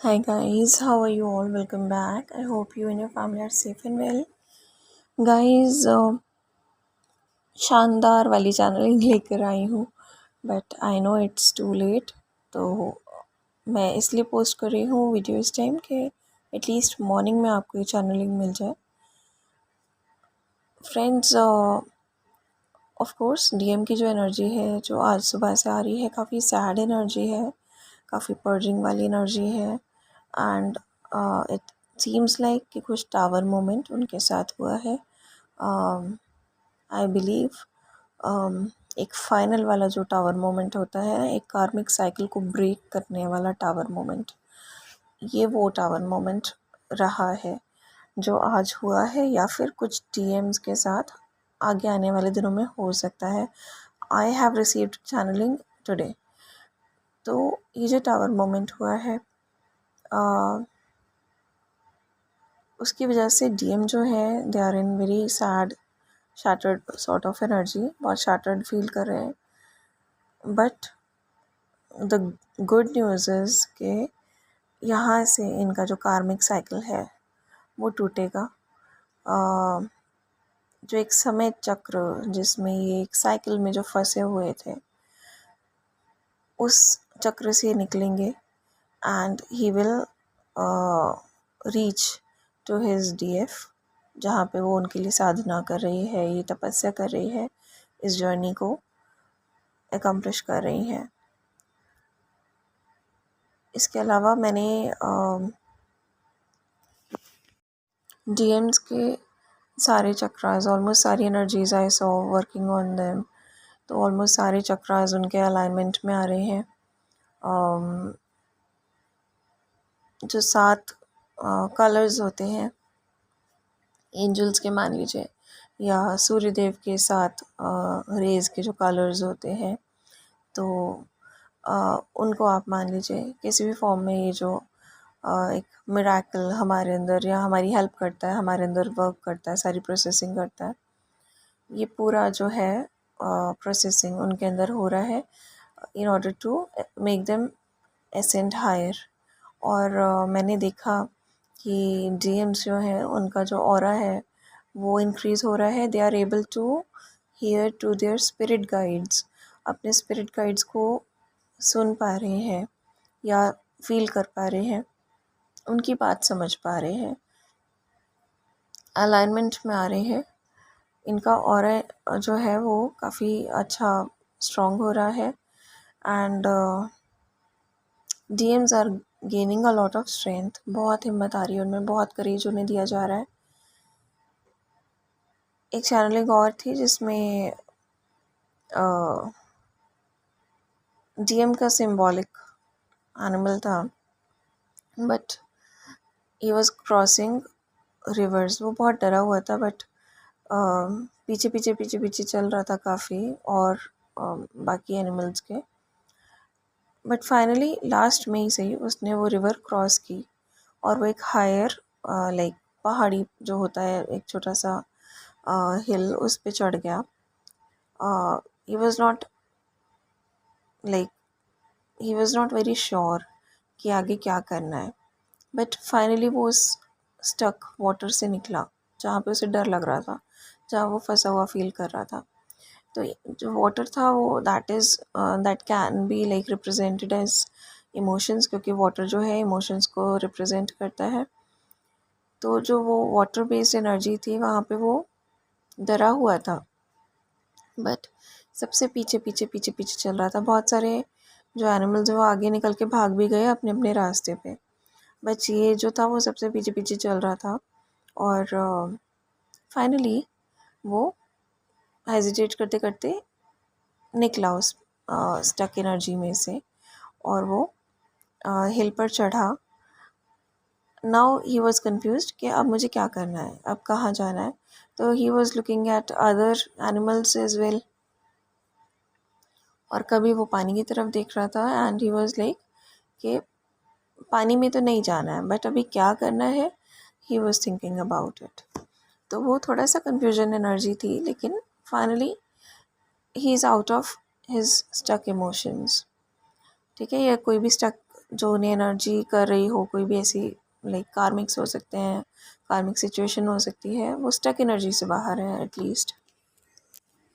Hi guys, how are you all? Welcome back. I hope you and your family are safe and well. Guys, शानदार वाली channelling लेकर आई हूँ but I know it's too late. तो मैं इसलिए post कर रही हूँ वीडियो इस टाइम कि एटलीस्ट मॉर्निंग में आपको ये चैनलिंग मिल जाए। फ्रेंड्स, ऑफ कोर्स डीएम की जो एनर्जी है जो आज सुबह से आ रही है काफ़ी सैड एनर्जी है, काफ़ी पर्जिंग वाली एनर्जी है एंड इट सीम्स लाइक कि कुछ टावर मोमेंट उनके साथ हुआ है। आई बिलीव एक फाइनल वाला जो टावर मोमेंट होता है, एक कार्मिक साइकिल को ब्रेक करने वाला टावर मोमेंट, ये वो टावर मोमेंट रहा है जो आज हुआ है या फिर कुछ डीएम्स के साथ आगे आने वाले दिनों में हो सकता है। I have received channelling today. तो ये जो टावर मोमेंट हुआ है उसकी वजह से डीएम जो है they are in very sad shattered sort of energy, बहुत शैटर्ड फील कर रहे हैं। But the good news is कि यहाँ से इनका जो कार्मिक साइकिल है वो टूटेगा। जो एक समय चक्र जिसमें ये एक साइकिल में जो फंसे हुए थे उस चक्र से निकलेंगे and he will reach to his DF, जहाँ पे वो उनके लिए साधना कर रही है, ये तपस्या कर रही है, इस जर्नी को एकम्प्लिश कर रही है। इसके अलावा मैंने डीएम्स के सारे चक्रास, ऑलमोस्ट सारी energies I saw working on them. तो ऑलमोस्ट सारे चक्रास उनके अलाइनमेंट में आ रहे हैं। जो 7 कलर्स होते हैं एंजल्स के, मान लीजिए, या सूर्यदेव के 7 रेज़ के जो कलर्स होते हैं, तो उनको आप मान लीजिए किसी भी फॉर्म में ये जो एक मिराकल हमारे अंदर या हमारी हेल्प करता है, हमारे अंदर वर्क करता है, सारी प्रोसेसिंग करता है, ये पूरा जो है प्रोसेसिंग उनके अंदर हो रहा है in order to make them ascend higher. और मैंने देखा कि डीएम्स जो है उनका जो ऑरा है वो इंक्रीज़ हो रहा है। They are able to hear to their spirit guides, अपने स्पिरिट गाइड्स को सुन पा रहे हैं या फील कर पा रहे हैं, उनकी बात समझ पा रहे हैं, अलाइनमेंट में आ रहे हैं। इनका ऑरा जो है वो काफ़ी अच्छा स्ट्रॉन्ग हो रहा है and DMs are gaining a lot of strength. बहुत हिम्मत आ रही है उनमें, बहुत करेज उन्हें दिया जा रहा है। एक चैनलिंग और थी जिसमें डीएम का सिंबॉलिक एनिमल था, but he was crossing reverse. वो बहुत डरा हुआ था बट पीछे पीछे पीछे पीछे चल रहा था काफ़ी और बाकी एनिमल्स के। बट फाइनली लास्ट में ही सही उसने वो रिवर क्रॉस की और वो एक हायर लाइक पहाड़ी जो होता है, एक छोटा सा हिल, उस पे चढ़ गया। He was not like he was not very sure कि आगे क्या करना है, बट फाइनली वो उस स्टक वाटर से निकला जहाँ पे उसे डर लग रहा था, जहाँ वो फंसा हुआ फील कर रहा था। तो जो वाटर था वो that can be like represented as emotions, क्योंकि वाटर जो है इमोशंस को रिप्रेजेंट करता है। तो जो वो वाटर बेस्ड एनर्जी थी वहाँ पे वो डरा हुआ था, बट सबसे पीछे पीछे पीछे पीछे चल रहा था। बहुत सारे जो एनिमल्स वो आगे निकल के भाग भी गए अपने अपने रास्ते पे, बट ये जो था वो सबसे पीछे पीछे चल रहा था। और फाइनली वो हेजिटेट करते करते निकला उस स्टक एनर्जी में से और वो हिल पर चढ़ा। नाउ ही वॉज कन्फ्यूज कि अब मुझे क्या करना है, अब कहाँ जाना है। तो he was looking at other animals as well, और कभी वो पानी की तरफ देख रहा था एंड ही वॉज लाइक कि पानी में तो नहीं जाना है बट अभी क्या करना है, he was thinking about it. तो वो थोड़ा सा कन्फ्यूजन एनर्जी थी, लेकिन finally he is out of his stuck emotions. ठीक है, या कोई भी स्टक जो उन्हें एनर्जी कर रही हो, कोई भी ऐसी लाइक कार्मिक्स हो सकते हैं, कार्मिक सिचुएशन हो सकती है, वो स्टक एनर्जी से बाहर है at least.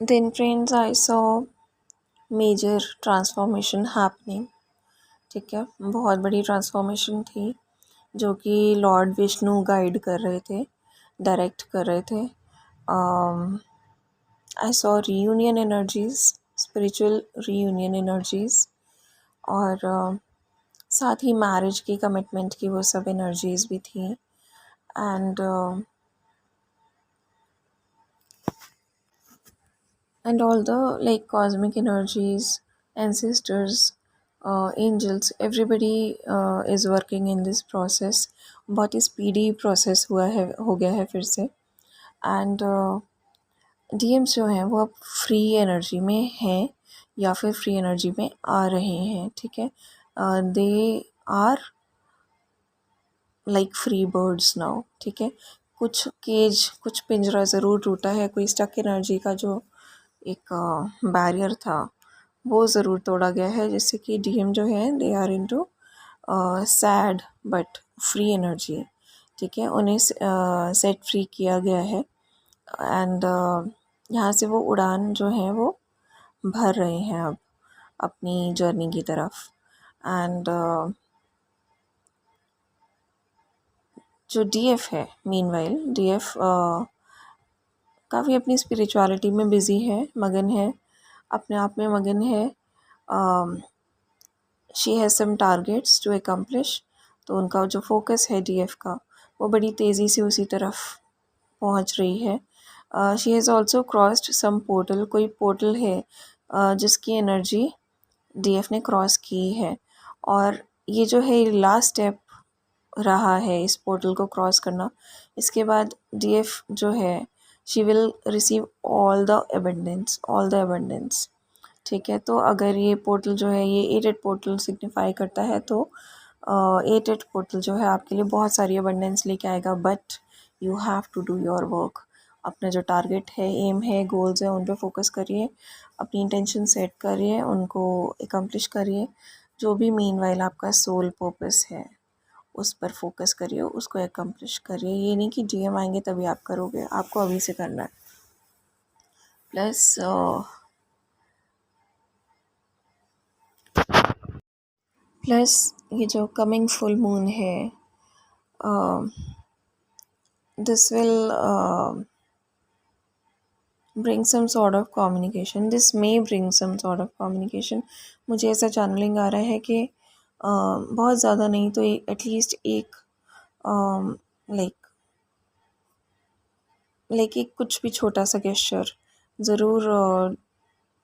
Then friends I saw major transformation happening. ठीक है, बहुत बड़ी ट्रांसफॉर्मेशन थी जो कि लॉर्ड विष्णु गाइड कर रहे थे, डायरेक्ट कर रहे थे। I saw reunion energies, spiritual reunion energies, और साथ ही मैरिज की, कमिटमेंट की, वो सब एनर्जीज भी थी। And all the like cosmic energies, ancestors, angels, everybody is working in this process. बहुत ही स्पीडी प्रोसेस हुआ है, हो गया है फिर से। एंड डीएम्स जो हैं वो अब फ्री एनर्जी में हैं या फिर फ्री एनर्जी में आ रहे हैं। ठीक है, they are like free birds now. ठीक है, कुछ केज, कुछ पिंजरा ज़रूर टूटा है, कोई स्टक एनर्जी का जो एक बैरियर था वो ज़रूर तोड़ा गया है, जिससे कि डीएम जो है they are into sad but free energy. ठीक है, उन्हें सेट फ्री किया गया है। एंड यहाँ से वो उड़ान जो है वो भर रहे हैं अब अपनी जर्नी की तरफ। एंड जो डीएफ है, मीनवाइल डीएफ काफ़ी अपनी स्पिरिचुअलिटी में बिज़ी है, मगन है, अपने आप में मगन है। She has some targets to accomplish, तो उनका जो फोकस है डीएफ का वो बड़ी तेज़ी से उसी तरफ पहुंच रही है। She has also crossed some portal, कोई पोर्टल है जिसकी एनर्जी डीएफ ने क्रॉस की है, और ये जो है लास्ट स्टेप रहा है इस पोर्टल को क्रॉस करना। इसके बाद डीएफ जो है she will receive all the abundance, all the abundance. ठीक है, तो अगर ये पोर्टल जो है ये 8 पोर्टल सिग्निफाई करता है, तो 8 पोर्टल जो है आपके लिए बहुत सारी अबंडेंस लेके आएगा, but you have to do your work. अपना जो टारगेट है, एम है, गोल्स है, उन पे फोकस करिए, अपनी इंटेंशन सेट करिए, उनको एकम्प्लिश करिए। जो भी मीनवाइल आपका सोल पर्पस है उस पर फोकस करिए, उसको एकम्प्लिश करिए। ये नहीं कि डीएम आएंगे तभी आप करोगे, आपको अभी से करना है। प्लस ये जो कमिंग फुल मून है, this will bring some sort of communication, this may bring some sort of communication। मुझे ऐसा चैनलिंग आ रहा है कि बहुत ज़्यादा नहीं तो एटलीस्ट एक लाइक एक कुछ भी छोटा सा गेस्चर ज़रूर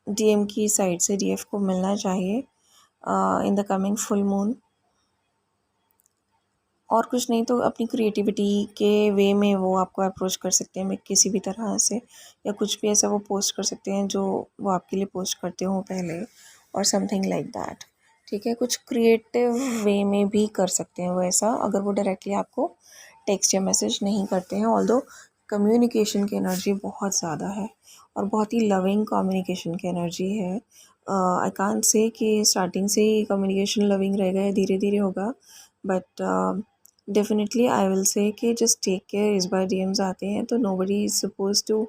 डीएम की साइड से डीएफ को मिलना चाहिए in the coming full moon. और कुछ नहीं तो अपनी क्रिएटिविटी के वे में वो आपको अप्रोच कर सकते हैं किसी भी तरह से, या कुछ भी ऐसा वो पोस्ट कर सकते हैं जो वो आपके लिए पोस्ट करते हो पहले, और समथिंग लाइक दैट। ठीक है, कुछ क्रिएटिव वे में भी कर सकते हैं वो ऐसा, अगर वो डायरेक्टली आपको टेक्स्ट या मैसेज नहीं करते हैं। ऑल्दो कम्युनिकेशन की एनर्जी बहुत ज़्यादा है और बहुत ही लविंग कम्युनिकेशन की एनर्जी है। आई कांट से कि स्टार्टिंग से ही कम्युनिकेशन लविंग रहेगा या धीरे धीरे होगा, but definitely I will say कि जस्ट टेक केयर। इस बार डीएम्स आते हैं तो nobody is suppose to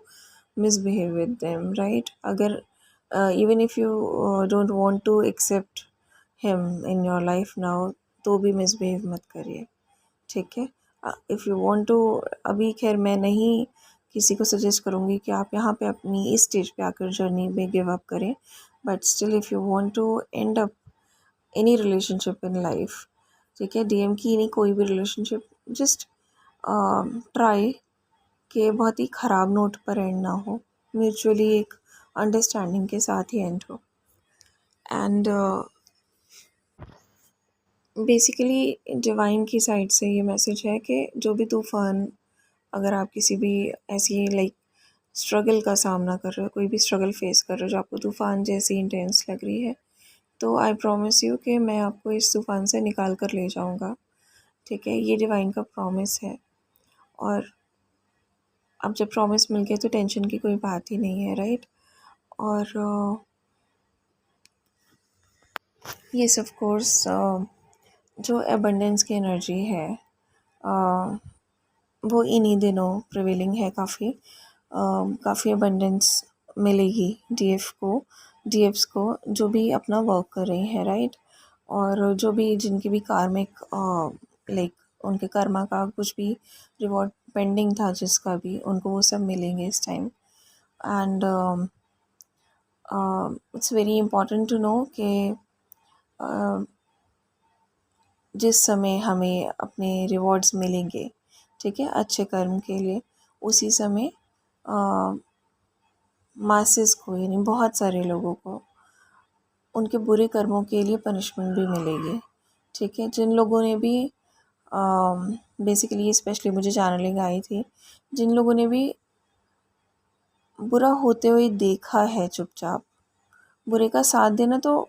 misbehave with them, right. अगर even if you don't want to accept him in your life now, तो भी मिसबिहेव मत करिए। ठीक है, इफ़ यू वांट टू, अभी खैर मैं नहीं किसी को सजेस्ट करूँगी कि आप यहाँ पे अपनी इस स्टेज पे आकर जर्नी में गिव अप करें, but still if you want to end up any relationship in life, ठीक है, डीएम की नहीं कोई भी रिलेशनशिप, जस्ट ट्राई कि बहुत ही ख़राब नोट पर एंड ना हो, म्यूचुअली एक अंडरस्टैंडिंग के साथ ही एंड हो। एंड बेसिकली डिवाइन की साइड से ये मैसेज है कि जो भी तूफ़ान, अगर आप किसी भी ऐसी लाइक स्ट्रगल का सामना कर रहे हो, कोई भी स्ट्रगल फेस कर रहे हो जो आपको तूफ़ान जैसी इंटेंस लग रही है, तो आई प्रॉमिस यू कि मैं आपको इस तूफ़ान से निकाल कर ले जाऊंगा। ठीक है, ये डिवाइन का प्रॉमिस है, और अब जब प्रॉमिस मिल गया तो टेंशन की कोई बात ही नहीं है, राइट। और येस ऑफ कोर्स जो एबंडेंस की एनर्जी है वो इन्हीं दिनों प्रिवेलिंग है। काफ़ी अबंडेंस मिलेगी डीएफ्स को जो भी अपना वर्क कर रही हैं, राइट। और जो भी जिनकी भी कार्मिक लाइक उनके कर्मा का कुछ भी रिवॉर्ड पेंडिंग था, जिसका भी, उनको वो सब मिलेंगे इस time. And it's very important to know कि जिस समय हमें अपने रिवॉर्ड्स मिलेंगे, ठीक है, अच्छे कर्म के लिए, उसी समय मासेस को, यानी बहुत सारे लोगों को, उनके बुरे कर्मों के लिए पनिशमेंट भी मिलेगी, ठीक है। जिन लोगों ने भी बेसिकली स्पेशली मुझे चैनलिंग आई थी, जिन लोगों ने भी बुरा होते हुए देखा है, चुपचाप बुरे का साथ देना तो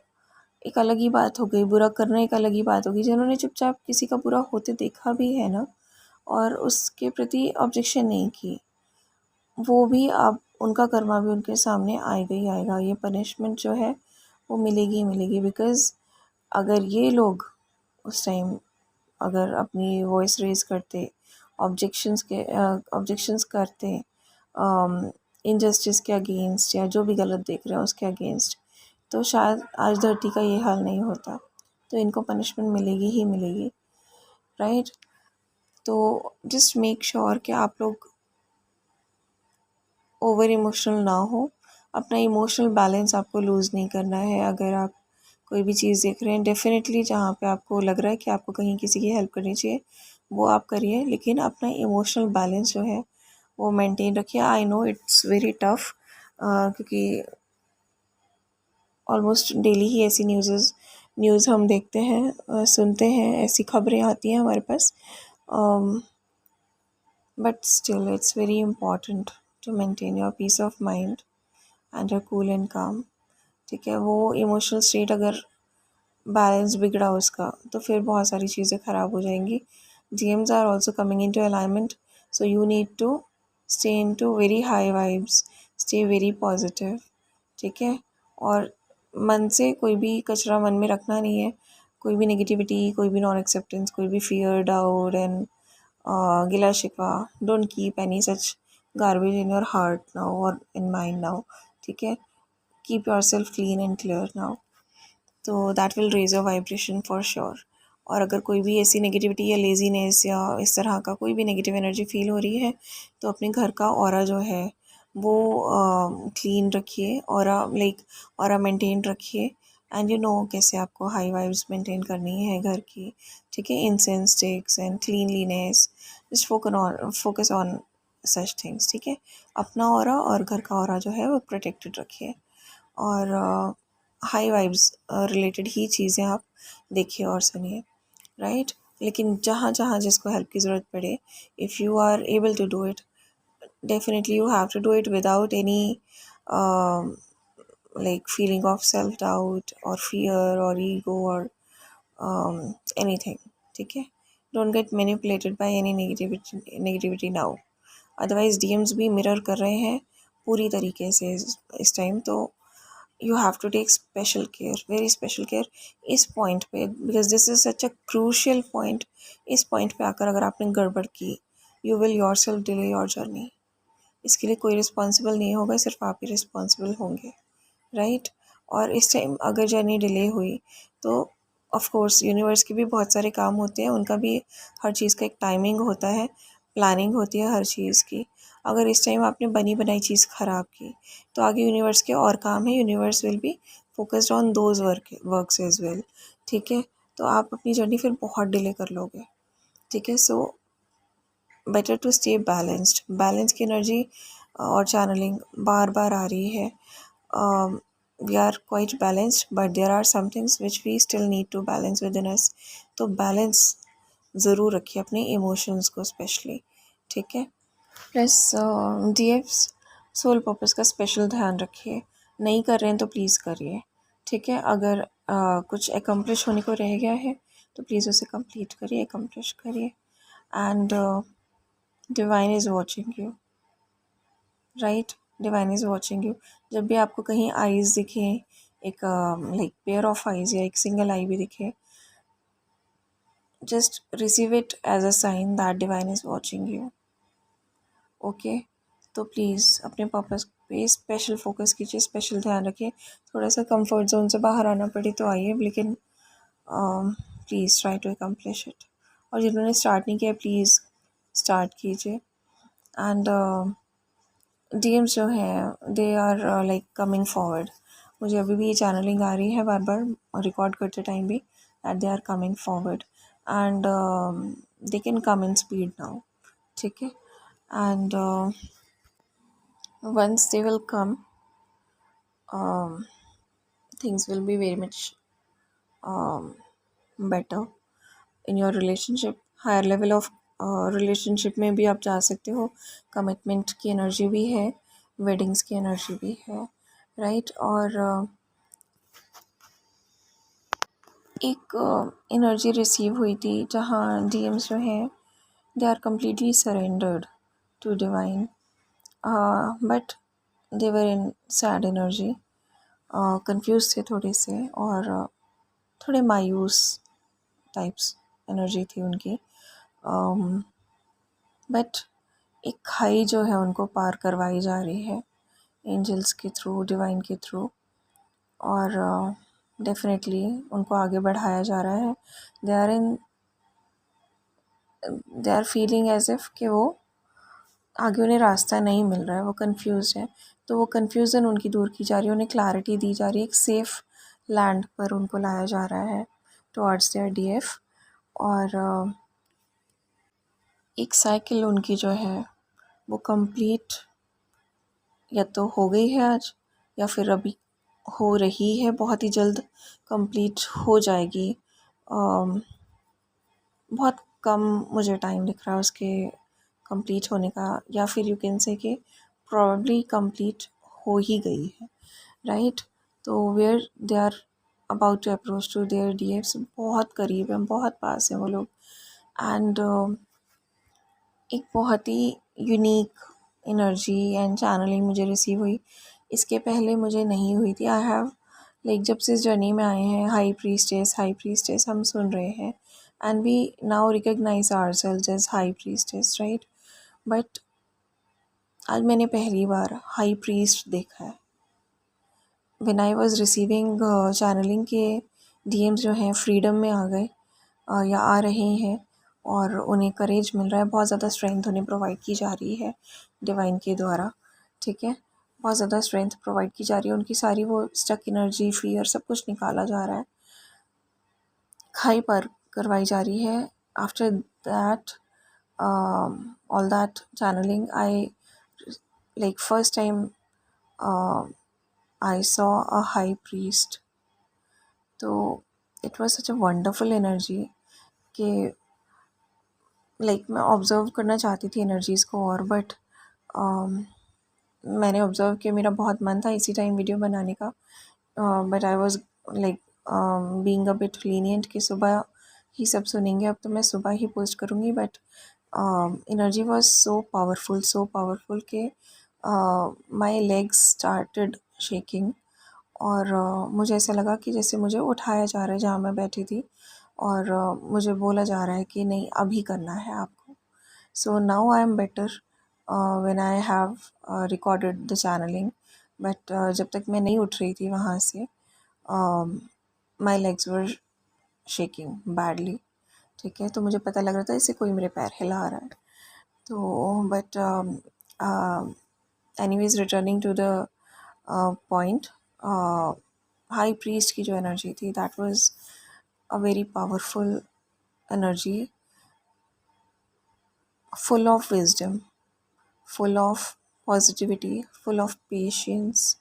एक अलग ही बात हो गई, बुरा करना एक अलग ही बात होगी। जिन्होंने चुपचाप किसी का बुरा होते देखा भी है ना, और उसके प्रति ऑब्जेक्शन नहीं की, वो भी अब उनका कर्मा भी उनके सामने आएगा ही आएगा। ये पनिशमेंट जो है वो मिलेगी ही मिलेगी। बिकॉज़ अगर ये लोग उस टाइम अगर अपनी वॉइस रेज करते, ऑब्जेक्शंस करते इनजस्टिस के अगेंस्ट, या जो भी गलत देख रहे हैं उसके अगेंस्ट, तो शायद आज धरती का ये हाल नहीं होता। तो इनको पनिशमेंट मिलेगी ही मिलेगी, राइट। तो जस्ट मेक श्योर कि आप लोग ओवर इमोशनल ना हो। अपना इमोशनल बैलेंस आपको लूज़ नहीं करना है। अगर आप कोई भी चीज़ देख रहे हैं, डेफिनेटली जहाँ पे आपको लग रहा है कि आपको कहीं किसी की हेल्प करनी चाहिए, वो आप करिए, लेकिन अपना इमोशनल बैलेंस जो है वो मेंटेन रखिए। आई नो इट्स वेरी टफ, क्योंकि ऑलमोस्ट डेली ही ऐसी न्यूज़ हम देखते हैं, सुनते हैं, ऐसी खबरें आती हैं हमारे पास। But still it's very important to maintain your peace of mind and your cool and calm, ठीक है। वो इमोशनल स्टेट अगर बैलेंस बिगड़ा उसका, तो फिर बहुत सारी चीज़ें ख़राब हो जाएंगी। DMs are also coming in to alignment, so you need to stay in to very high vibes, stay very positive, ठीक है। और मन से कोई भी कचरा मन में रखना नहीं है। कोई भी नेगेटिविटी, कोई भी नॉन एक्सेप्टेंस, कोई भी फियर, डाउट एंड गिला शिकवा, don't keep any such garbage in your heart now और इन माइंड नाउ, ठीक है। Keep your self clean and clear now, तो that will raise your vibration for sure. और अगर कोई भी ऐसी नेगेटिविटी या लेजीनेस या इस तरह का कोई भी नेगेटिव एनर्जी फील हो रही है, तो अपने घर का ऑरा जो है वो क्लीन रखिए, ऑरा लाइक ऑरा मेंटेन रखिए। एंड यू नो कैसे आपको हाई वाइब्स मेंटेन करनी है घर की, ठीक है। Incense sticks and cleanliness, just focus on such things, ठीक है। अपना ऑरा और घर का ऑरा जो है वो प्रोटेक्टेड रखिए, और हाई वाइब्स रिलेटेड ही चीज़ें आप देखिए और सुनिए, राइट। लेकिन जहाँ जहाँ जिसको हेल्प की ज़रूरत पड़े, if you are able to do it, definitely you have to do it without any like feeling of self doubt or fear or ego or anything, ठीक है। Don't get manipulated by any negativity now, otherwise DMs भी mirror कर रहे हैं पूरी तरीके से इस टाइम। तो you have to take special care, very special care इस पॉइंट पे, because this is such a crucial point. इस पॉइंट पे आकर अगर आपने गड़बड़ की, you will yourself delay your journey. इसके लिए कोई रिस्पॉन्सिबल नहीं होगा, सिर्फ आप ही रिस्पॉन्सिबल होंगे, राइट। और इस टाइम अगर जर्नी डिले हुई, तो ऑफ कोर्स यूनिवर्स के भी बहुत सारे काम होते हैं, उनका भी हर चीज़ का एक टाइमिंग होता है, प्लानिंग होती है हर चीज़ की। अगर इस टाइम आपने बनी बनाई चीज़ ख़राब की, तो आगे यूनिवर्स के और काम है, universe will be focused on those works as well, ठीक है। तो आप अपनी जर्नी फिर बहुत डिले कर लोगे, ठीक है। So better to stay balanced. Balance की एनर्जी और चैनलिंग बार बार आ रही है। We are quite balanced, but there are some things which we still need to balance within us. तो बैलेंस ज़रूर रखिए अपने इमोशंस को स्पेशली, ठीक है। प्लस DFs सोल पर्पस का स्पेशल ध्यान रखिए। नहीं कर रहे हैं तो प्लीज़ करिए, ठीक है। अगर कुछ एकम्प्लिश होने को रह गया है तो प्लीज़ उसे कंप्लीट करिए, एकम्प्लिश करिए। And divine is watching you, right. Divine is watching you. जब भी आपको कहीं आईज़ दिखे, एक लाइक पेयर ऑफ आईज़ या एक सिंगल आई भी दिखे, just receive it as a sign that divine is watching you. Okay, तो प्लीज़ अपने पर्पस पे स्पेशल फोकस कीजिए, स्पेशल ध्यान रखिए। थोड़ा सा कंफर्ट जोन से बाहर आना पड़े तो आइए, लेकिन please try to accomplish it. और जिन्होंने स्टार्ट नहीं किया प्लीज़ स्टार्ट कीजिए। एंड डीएम्स जो हैं they are like coming forward. मुझे अभी भी ये चैनलिंग आ रही है बार बार रिकॉर्ड करते टाइम भी, that they are coming forward and they can come in speed now. ठीक है, and once they will come, things will be very much better in your relationship. Higher level of relationship में भी आप जा सकते हो। Commitment की energy भी है, वेडिंग्स की एनर्जी भी है, राइट। और एक एनर्जी रिसीव हुई थी जहाँ डीएम्स जो हैं they are completely surrendered to divine, but they were in sad energy, confuse थे थोड़े से, और थोड़े मायूस टाइप्स एनर्जी थी उनकी। बट एक खाई जो है उनको पार करवाई जा रही है एंजल्स के थ्रू, डिवाइन के थ्रू, और डेफिनेटली उनको आगे बढ़ाया जा रहा है। They are feeling as if कि वो आगे उन्हें रास्ता नहीं मिल रहा है, वो कंफ्यूज है, तो वो कंफ्यूजन उनकी दूर की जा रही है, उन्हें क्लैरिटी दी जा रही है, एक सेफ़ लैंड पर उनको लाया जा रहा है टुवर्ड्स देयर डीएफ। और एक साइकिल उनकी जो है वो कंप्लीट या तो हो गई है आज, या फिर अभी हो रही है, बहुत ही जल्द कंप्लीट हो जाएगी। बहुत कम मुझे टाइम दिख रहा है उसके कंप्लीट होने का, या फिर यू कैन से कि प्रॉब्ली कंप्लीट हो ही गई है, राइट। तो where they are about to approach to their DFs, बहुत करीब हैं, बहुत पास हैं वो लोग। एंड एक बहुत ही यूनिक एनर्जी एंड चैनलिंग मुझे रिसीव हुई, इसके पहले मुझे नहीं हुई थी। आई हैव लाइक जब से इस जर्नी में आए हैं हाई प्रीस्टेस हम सुन रहे हैं, and we now recognize ourselves as high priestess, right. But आज मैंने पहली बार हाई प्रीस्ट देखा है। When I was receiving channeling के डीएम्स जो हैं फ्रीडम में आ गए, या आ रहे हैं, और उन्हें करेज मिल रहा है, बहुत ज़्यादा स्ट्रेंथ उन्हें प्रोवाइड की जा रही है डिवाइन के द्वारा। ठीक है, बहुत ज़्यादा स्ट्रेंथ प्रोवाइड की जा रही है, उनकी सारी वो स्टक एनर्जी, फियर, सब कुछ निकाला जा रहा है, खाई पर करवाई जा रही है। After that all that channelling, I like first time I saw a high priest. तो it was such a wonderful energy कि लाइक मैं ऑब्ज़र्व करना चाहती थी एनर्जीज़ को, और बट मैंने ऑब्ज़र्व किया, मेरा बहुत मन था इसी टाइम वीडियो बनाने का, but I was like being a bit lenient कि सुबह ही सब सुनेंगे, अब तो मैं सुबह ही पोस्ट करूँगी। But energy was so powerful कि माय लेग्स स्टार्टेड शेकिंग, और मुझे ऐसा लगा कि जैसे मुझे उठाया जा रहा है जहाँ मैं बैठी थी, और मुझे बोला जा रहा है कि नहीं अभी करना है आपको। So now I am better when I have recorded the channeling. But जब तक मैं नहीं उठ रही थी वहाँ से, my legs were shaking badly. ठीक है, तो मुझे पता लग रहा था इससे कोई मेरे पैर हिला रहा है। तो but anyways, returning to the point, high priest की जो एनर्जी थी that was a very powerful energy, full of wisdom, full of positivity, full of patience,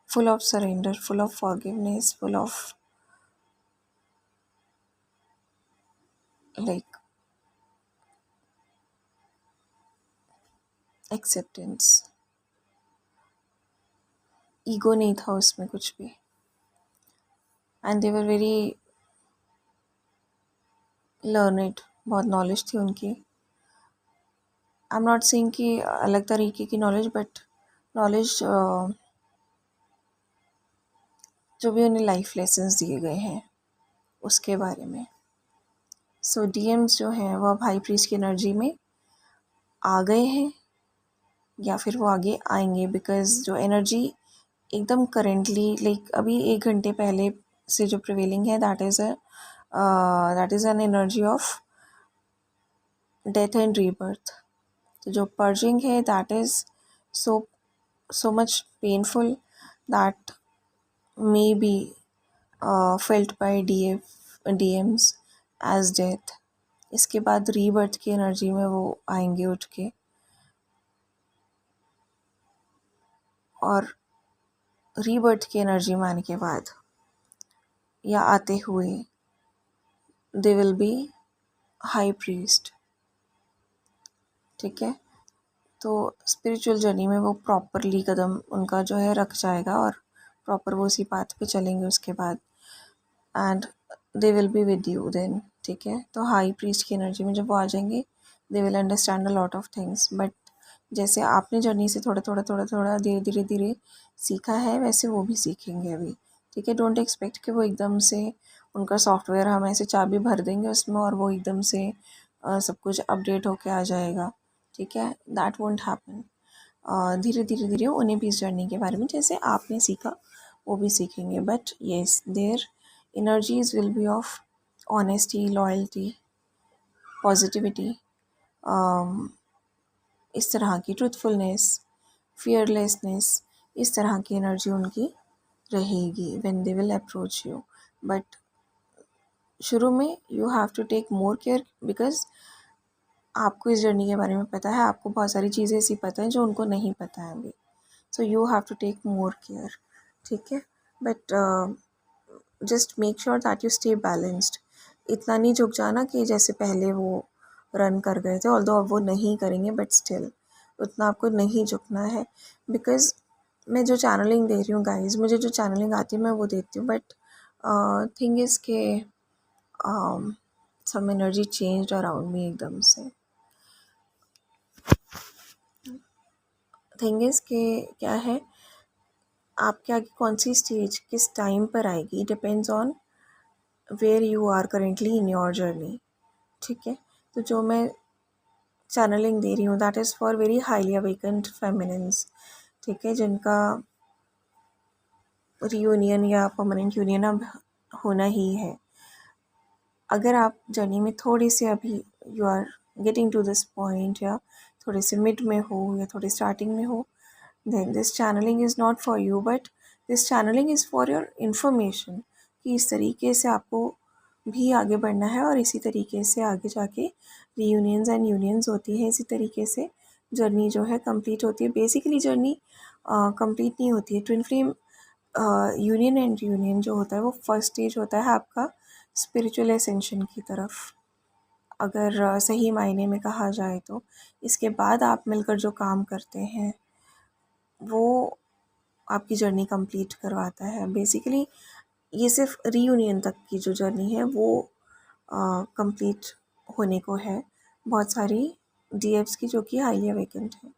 full of surrender, full of forgiveness, full of like acceptance. Ego नहीं था उसमें कुछ भी, and they were very learned, बहुत knowledge थी उनकी। I am not saying कि अलग तरीके की नॉलेज, बट नॉलेज जो भी उन्हें लाइफ लेसन्स दिए गए हैं उसके बारे में। सो डीएम्स जो हैं वो अब हाई प्रीस्ट की एनर्जी में आ गए हैं या फिर वो आगे आएंगे, बिकॉज जो एनर्जी एकदम करेंटली लाइक अभी 1 घंटे पहले से जो प्रिवेलिंग है that is an energy of death and rebirth. तो जो पर्जिंग है that is so so much painful that may be felt by DMs as death. इसके बाद रीबर्थ की एनर्जी में वो आएंगे उठ के, और रीबर्थ की एनर्जी में आने के बाद या आते हुए दे विल बी हाई प्रीस्ट. ठीक है, तो स्पिरिचुअल जर्नी में वो प्रॉपरली कदम उनका जो है रख जाएगा और प्रॉपर वो उसी पाथ पे चलेंगे उसके बाद, and they will be with you then. ठीक है, तो हाई प्रीस्ट की एनर्जी में जब वो आ जाएंगे they will understand a lot of things. But जैसे आपने जर्नी से थोड़ा थोड़ा थोड़ा थोड़ा धीरे धीरे धीरे सीखा है वैसे वो भी सीखेंगे अभी. ठीक है, डोंट एक्सपेक्ट कि वो एकदम से उनका सॉफ्टवेयर हम ऐसे चाबी भर देंगे उसमें और वो एकदम से सब कुछ अपडेट होके आ जाएगा. ठीक है, दैट वोंट हैपन. धीरे धीरे धीरे उन्हें भी इस जर्नी के बारे में जैसे आपने सीखा वो भी सीखेंगे. But yes, their energies will be of honesty, loyalty, positivity, इस तरह की ट्रूथफुलनेस, फियरलेसनेस, इस तरह की एनर्जी उनकी रहेगी when they will approach you. But शुरू में you have to take more care because आपको इस जर्नी के बारे में पता है, आपको बहुत सारी चीज़ें ऐसी पता हैं जो उनको नहीं पता है अभी. So you have to take more care. ठीक है, but just make sure that you stay balanced. इतना नहीं झुक जाना कि जैसे पहले वो रन कर गए थे, ऑल्दो अब वो नहीं करेंगे बट स्टिल उतना आपको नहीं झुकना है. बिकॉज मैं जो चैनलिंग दे रही हूँ गाइज, मुझे जो चैनलिंग आती है मैं वो देती हूँ, बट थिंग इज़ के some energy change around me एकदम से. थिंग इज़ के क्या है, आपके आगे कौन सी स्टेज किस टाइम पर आएगी depends on where you are currently in your journey. ठीक है, तो जो मैं चैनलिंग दे रही हूँ that is for very highly awakened feminines. ठीक है, जिनका रियूनियन या परमानेंट यूनियन अब होना ही है. अगर आप जर्नी में थोड़ी से अभी you are getting to this point या थोड़े से मिड में हो या थोड़े स्टार्टिंग में हो, then this channeling is not for you, but this channeling is for your information कि इस तरीके से आपको भी आगे बढ़ना है और इसी तरीके से आगे जाके रीयूनियंस एंड यूनियंस होती है, इसी तरीके से जर्नी जो है कंप्लीट होती है. बेसिकली जर्नी कंप्लीट नहीं होती है. Twin flame union and union जो होता है वो फर्स्ट स्टेज होता है आपका स्पिरिचुअल एसेंशन की तरफ, अगर सही मायने में कहा जाए तो. इसके बाद आप मिलकर जो काम करते हैं वो आपकी जर्नी कंप्लीट करवाता है. बेसिकली ये सिर्फ रीयूनियन तक की जो जर्नी है वो कंप्लीट होने को है. बहुत सारी डीएफ्स की जो कि हाईली अवेकेंट है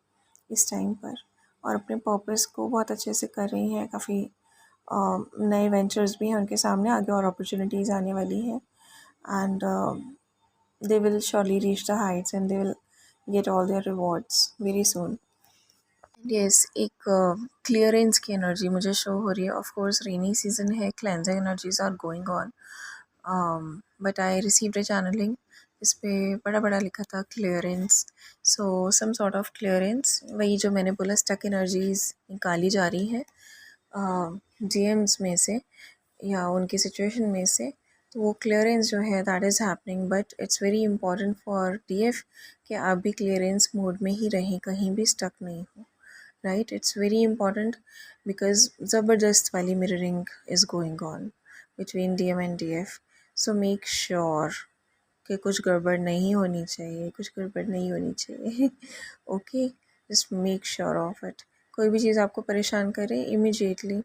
इस टाइम पर और अपने पर्पस को बहुत अच्छे से कर रही हैं. काफ़ी नए वेंचर्स भी हैं उनके सामने, आगे और अपॉर्चुनिटीज़ आने वाली हैं, and they will surely reach the heights and they will get all their rewards very soon. Yes, एक क्लियरेंस की एनर्जी मुझे शो हो रही है. ऑफ कोर्स रेनी सीजन है, cleansing energies are going on, but I received a channeling इस पे बड़ा बड़ा लिखा था clearance. So some sort of clearance, वही जो मैंने बोला स्टक एनर्जीज निकाली जा रही हैं डीएम्स में से या उनकी सिचुएशन में से. तो वो क्लियरेंस जो है that is happening, but it's very important for DF कि आप भी क्लियरेंस मोड में ही रहें, कहीं भी स्टक नहीं हो. Right, it's very important because ज़बरदस्त वाली mirroring is going on between DM and DF. So make sure कि कुछ गड़बड़ नहीं होनी चाहिए, कुछ गड़बड़ नहीं होनी चाहिए. Okay, just make sure of it. कोई भी चीज़ आपको परेशान करे इमिजिएटली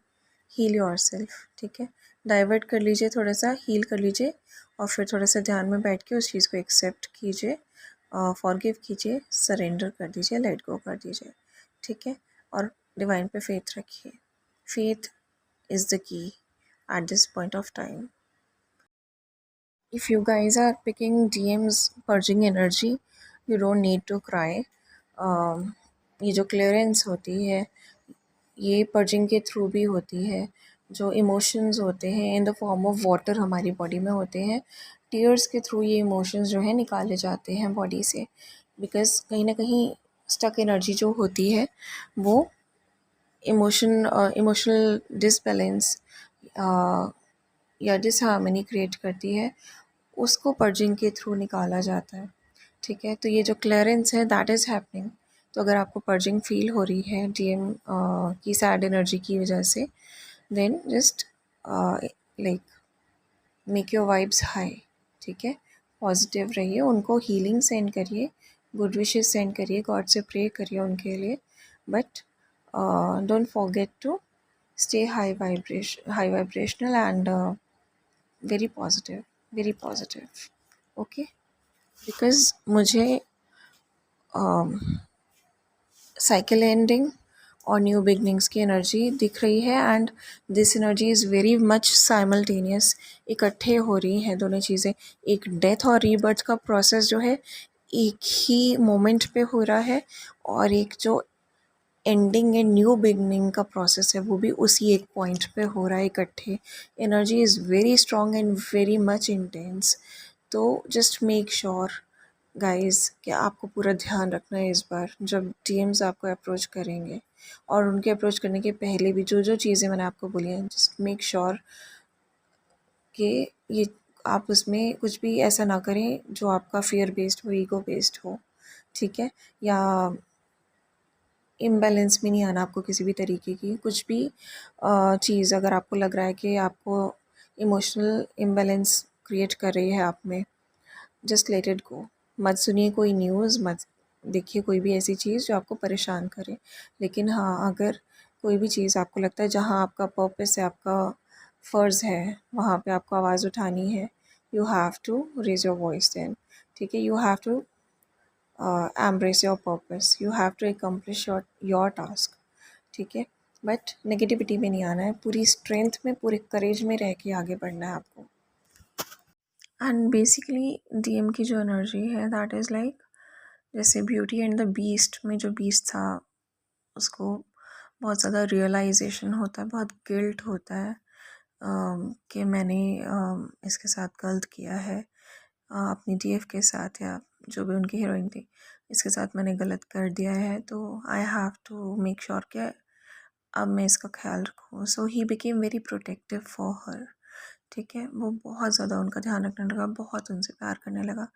हील योरसेल्फ. ठीक है, डाइवर्ट कर लीजिए, थोड़ा सा हील कर लीजिए और फिर थोड़ा सा ध्यान में बैठ के उस चीज़ को एक्सेप्ट कीजिए, फॉरगिव कीजिए, सरेंडर कर दीजिए, लेट गो कर दीजिए. ठीक है, और डिवाइन पे फेथ रखिए. Faith is the key at this point of time. If you guys are picking DMs purging energy, you don't need to cry. ये जो क्लियरेंस होती है ये पर्जिंग के थ्रू भी होती है। जो इमोशंस होते हैं in the form of water हमारी बॉडी में होते हैं, टीयर्स के थ्रू ये इमोशंस जो है निकाले जाते हैं बॉडी से। बिकॉज कहीं ना कहीं स्टक एनर्जी जो होती है वो इमोशनल डिसबैलेंस या डिसहार्मनी क्रिएट करती है, उसको पर्जिंग के थ्रू निकाला जाता है। ठीक है, तो ये जो क्लियरेंस है दैट इज़ हैपनिंग। तो अगर आपको पर्जिंग फील हो रही है डीएम की सैड एनर्जी की वजह से, then just like make your vibes high. ठीक है, पॉजिटिव रहिए, उनको हीलिंग सेंड करिए, गुड विशेस सेंड करिए, गॉड से प्रे करिए उनके लिए, but don't forget to stay high vibrational and very positive. Okay, because मुझे साइकिल एंडिंग और न्यू बिगनिंग्स की एनर्जी दिख रही है and this energy is very much simultaneous. इकट्ठे हो रही हैं दोनों चीज़ें। एक डेथ और रीबर्थ का प्रोसेस जो है एक ही मोमेंट पे हो रहा है, और एक जो एंडिंग एंड न्यू बिगनिंग का प्रोसेस है वो भी उसी एक पॉइंट पे हो रहा है इकट्ठे। Energy is very strong and very much intense. तो जस्ट मेक श्योर गाइस कि आपको पूरा ध्यान रखना है इस बार जब डीएम्स आपको अप्रोच करेंगे, और उनके अप्रोच करने के पहले भी जो जो चीज़ें मैंने आपको बोली हैं, जस्ट मेक श्योर कि ये आप उसमें कुछ भी ऐसा ना करें जो आपका फियर बेस्ड हो, ईगो बेस्ड हो। ठीक है, या इम्बैलेंस में नहीं आना आपको किसी भी तरीके की। कुछ भी चीज़ अगर आपको लग रहा है कि आपको इमोशनल इम्बैलेंस क्रिएट कर रही है आप में, जस्ट लेट इट गो। मत सुनिए कोई न्यूज़, मत देखिए कोई भी ऐसी चीज़ जो आपको परेशान करे। लेकिन हाँ, अगर कोई भी चीज़ आपको लगता है जहाँ आपका पर्पस है, आपका फ़र्ज़ है, वहाँ पे आपको आवाज़ उठानी है, you have to raise your voice then. ठीक है, you have to embrace your purpose, you have to accomplish your task। ठीक है, बट नेगेटिविटी में नहीं आना है, पूरी स्ट्रेंथ में, पूरे करेज में रह के आगे बढ़ना है आपको। एंड बेसिकली डीएम की जो एनर्जी है दैट इज़ लाइक जैसे ब्यूटी एंड द बीस्ट में जो बीस्ट था उसको बहुत ज़्यादा रियलाइजेशन होता है, बहुत गिल्ट होता है कि मैंने इसके साथ गलत किया है, अपनी डीएफ के साथ या जो भी उनकी हीरोइन थी इसके साथ मैंने गलत कर दिया है, तो I have to make sure कि अब मैं इसका ख्याल रखूँ। So he became very protective for her. ठीक है, वो बहुत ज़्यादा उनका ध्यान रखने लगा, बहुत उनसे प्यार करने लगा।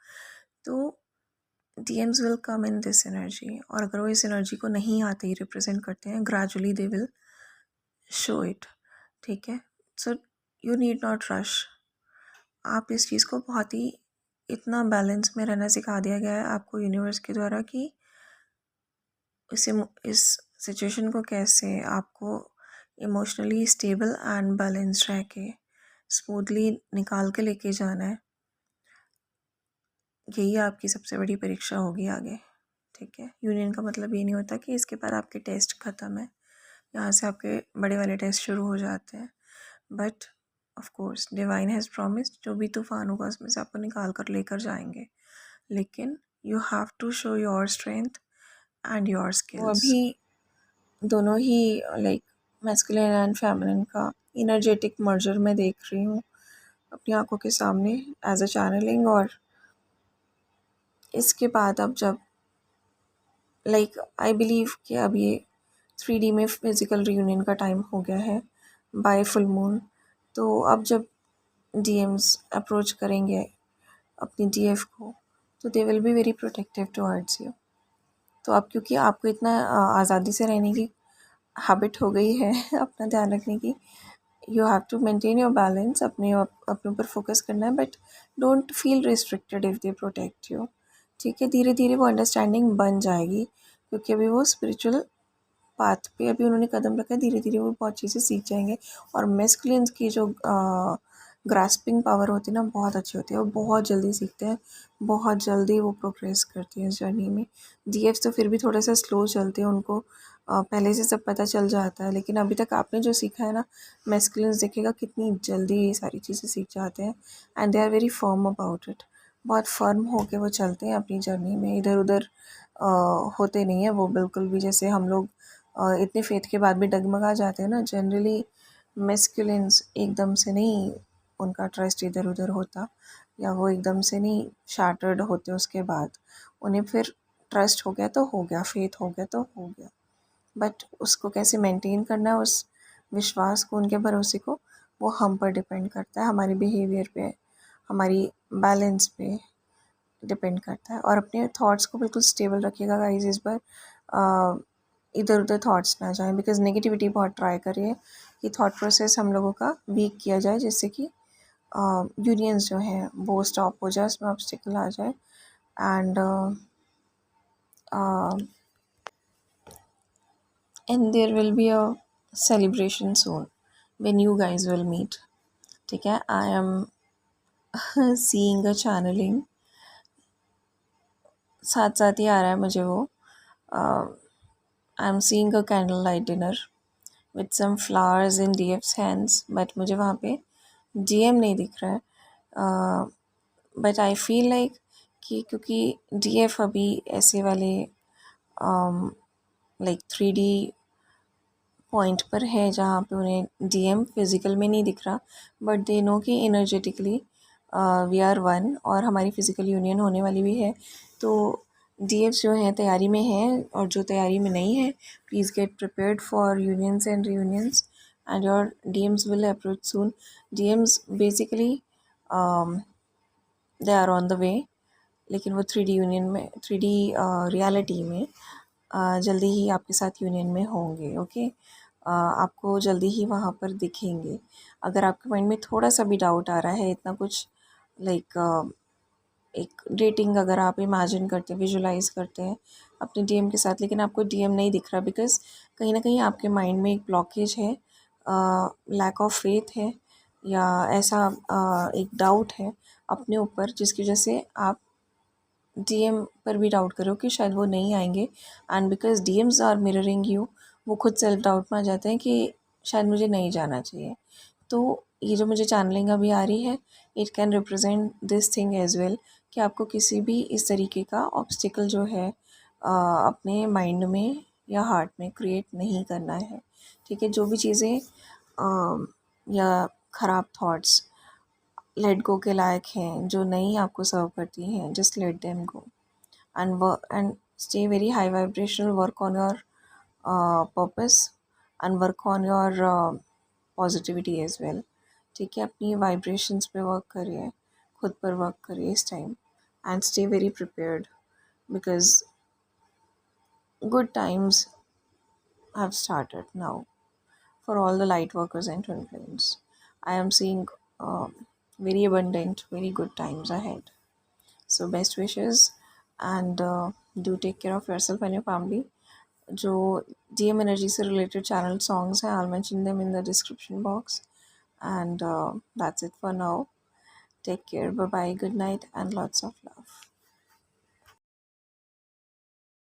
तो DMs will come in this energy, और अगर वो इस एनर्जी को नहीं आते ही रिप्रेजेंट करते हैं, gradually they will show it. ठीक है, सो यू नीड नॉट रश। आप इस चीज़ को बहुत ही इतना बैलेंस में रहना सिखा दिया गया है आपको यूनिवर्स के द्वारा कि इस सिचुएशन को कैसे आपको इमोशनली स्टेबल एंड बैलेंस रह के स्मूथली निकाल के लेके जाना है। यही आपकी सबसे बड़ी परीक्षा होगी आगे। ठीक है, यूनियन का मतलब ये नहीं होता कि इसके बाद आपके टेस्ट ख़त्म है, यहाँ से आपके बड़े वाले टेस्ट शुरू हो जाते हैं। But of course divine has promised, जो भी तूफान होगा उसमें से आपको निकाल कर लेकर जाएंगे, लेकिन you have to show your strength and your skills. वो अभी दोनों ही लाइक मैस्कुलिन एंड फेमिनिन का इनर्जेटिक मर्जर में देख रही हूँ अपनी आंखों के सामने एज अ चैनलिंग। और इसके बाद अब जब लाइक आई बिलीव कि अब ये 3D में फिज़िकल रियूनियन का टाइम हो गया है बाय फुल मून, तो अब जब डीएम्स अप्रोच करेंगे अपनी डीएफ को, तो दे will be very protective towards you. तो अब क्योंकि आपको इतना आज़ादी से रहने की हैबिट हो गई है अपना ध्यान रखने की, you have to maintain your balance, अपने ऊपर फोकस करना है, but don't feel restricted if they protect you. ठीक है, धीरे धीरे वो अंडरस्टैंडिंग बन जाएगी, क्योंकि अभी वो स्पिरिचुअल पाथ पे अभी उन्होंने कदम रखा है। धीरे धीरे वो बहुत चीज़ें सीख जाएंगे, और मैस्कुलिन्स की जो ग्रास्पिंग पावर होती है ना, बहुत अच्छी होती है, वो बहुत जल्दी सीखते हैं, बहुत जल्दी वो प्रोग्रेस करती है इस जर्नी में। डीएफ्स तो फिर भी थोड़ा सा स्लो चलते हैं, उनको पहले से सब पता चल जाता है, लेकिन अभी तक आपने जो सीखा है ना, मैस्कुलिन्स देखिएगा कितनी जल्दी ये सारी चीज़ें सीख जाते हैं and they are very firm about it. बहुत फर्म होके वो चलते हैं अपनी जर्नी में, इधर उधर होते नहीं है वो बिल्कुल भी। जैसे हम लोग इतने फेथ के बाद भी डगमगा जाते हैं ना, जनरली मैस्कुलिन्स एकदम से नहीं, उनका ट्रस्ट इधर उधर होता, या वो एकदम से नहीं शैटर्ड होते उसके बाद। उन्हें फिर ट्रस्ट हो गया तो हो गया, फेथ हो गया तो हो गया, बट उसको कैसे मेंटेन करना है, उस विश्वास को, उनके भरोसे को, वो हम पर डिपेंड करता है, हमारे बिहेवियर पे, हमारी बैलेंस पे डिपेंड करता है। और अपने थॉट्स को बिल्कुल स्टेबल रखिएगा गाइस इस बार, इधर उधर थॉट्स ना जाएं, बिकॉज नेगेटिविटी बहुत ट्राई करिए कि थॉट प्रोसेस हम लोगों का वीक किया जाए, जिससे कि यूनियंस जो हैं वो स्टॉप हो जाए, उसमें ऑब्स्टिकल आ जाए, and there will be a celebration soon when you guys will meet. ठीक है, I am seeing a channelling, साथ साथ ही आ रहा है मुझे वो, I am seeing a candle light dinner with some flowers in DFs hands, but मुझे वहाँ पे डीएम नहीं दिख रहा है। बट आई फील लाइक कि क्योंकि डीएफ अभी ऐसे वाले लाइक 3D पॉइंट पर है जहाँ पे उन्हें डीएम फिज़िकल में नहीं दिख रहा, बट दे नो कि एनर्जेटिकली वी आर वन, और हमारी फ़िज़िकल यूनियन होने वाली भी है। तो डीएफ्स जो हैं तैयारी में हैं, और जो तैयारी में नहीं है, please get prepared for unions and reunions and your DMs will approach soon. DMs basically they are on the way, लेकिन वो 3D यूनियन में, 3D रियलिटी में जल्दी ही आपके साथ यूनियन में होंगे। ओके, आपको जल्दी ही वहाँ पर दिखेंगे। अगर आपके माइंड में थोड़ा सा भी डाउट आ रहा है, इतना कुछ लाइक एक डेटिंग अगर आप इमेजिन करते हैं, विजुलाइज करते हैं अपने डीएम के साथ, लेकिन आपको डीएम नहीं दिख रहा, बिकॉज कहीं ना कहीं आपके माइंड में एक ब्लॉकेज है, लैक ऑफ फेथ है, या ऐसा एक डाउट है अपने ऊपर, जिसकी वजह से आप डीएम पर भी डाउट करो कि शायद वो नहीं आएंगे। And because DMs are mirroring you, वो खुद सेल्फ डाउट में आ जाते हैं कि शायद मुझे नहीं जाना चाहिए। तो ये जो मुझे चैनलिंग अभी आ रही है, it can represent this thing as well, कि आपको किसी भी इस तरीके का ऑब्स्टिकल जो है अपने माइंड में या हार्ट में क्रिएट नहीं करना है। ठीक है, जो भी चीज़ें या ख़राब थॉट्स लेट गो के लायक हैं, जो नहीं आपको सर्व करती हैं, just let them go and work and stay very high vibrational, work on your purpose and work on your positivity as well. ठीक है, अपनी वाइब्रेशंस पे वर्क करिए, खुद पर वर्क करिए इस time, and stay very prepared, because good times have started now for all the light workers and twin flames. I am seeing very abundant, very good times ahead. So best wishes, and do take care of yourself and your family. जो DM Energy से related channel songs हैं, I'll mention them in the description box. And that's it for now. Take care. Bye bye. Good night and lots of love.